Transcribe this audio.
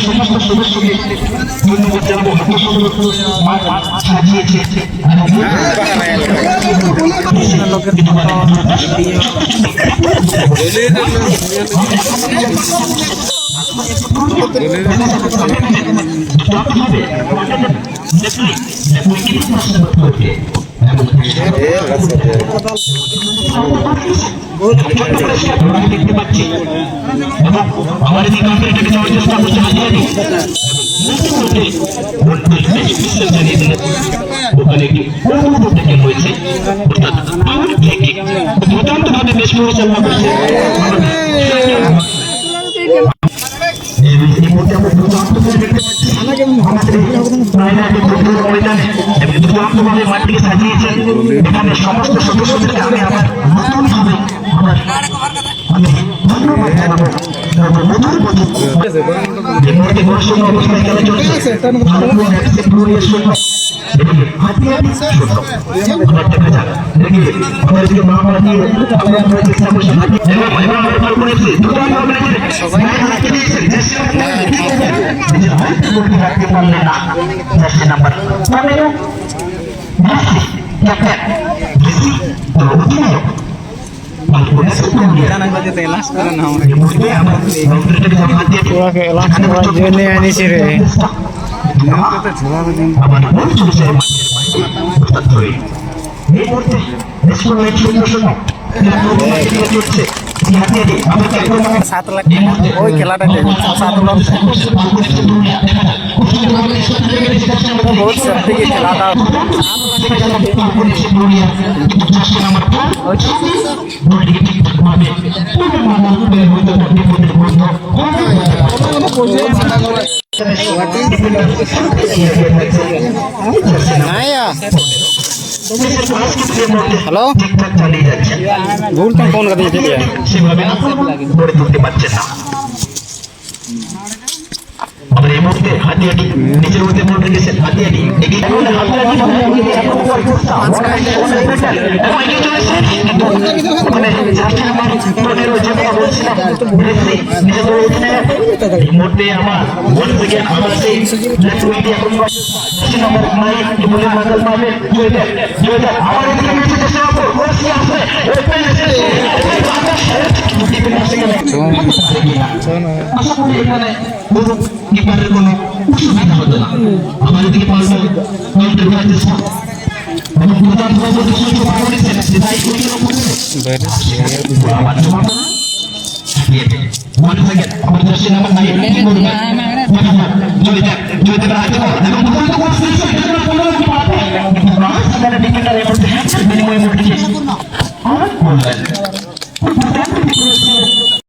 সমস্ত সদস্যকে ধন্যবাদ জানাবো। দেখতে পাচ্ছি আমার এদিকে এটাকে যাওয়ার চেষ্টা করছে ওখানে একটি হয়েছে দুর্দান্ত ভাবে দেশ পরিচালনা করছে। মাঠটিকে সাজিয়েছেন এখানে সমস্ত সদস্যদেরকে আমি আবার নতুন ভাবে ধন্যবাদ জানাবো। অবস্থায় খেলা চলছে দেখা যাক দেখি মা চেষ্টা করছি রাখতে পারলেন না। নাম্বার सात लाख ওই খেলাটা 7 লাখ बहुत सस्ते की खिलाता हेलो भूल तुम फोन कर दिए এই মুহূর্তে হাতিয়াটি নিজের মধ্যে মনে রেখেছেন হাতিয়াটি এই মুহূর্তে আমার মন থেকে আমার সেই কিপারের কোনো সুবিধা হতো না। আমার এদিকে পাল্টা আমার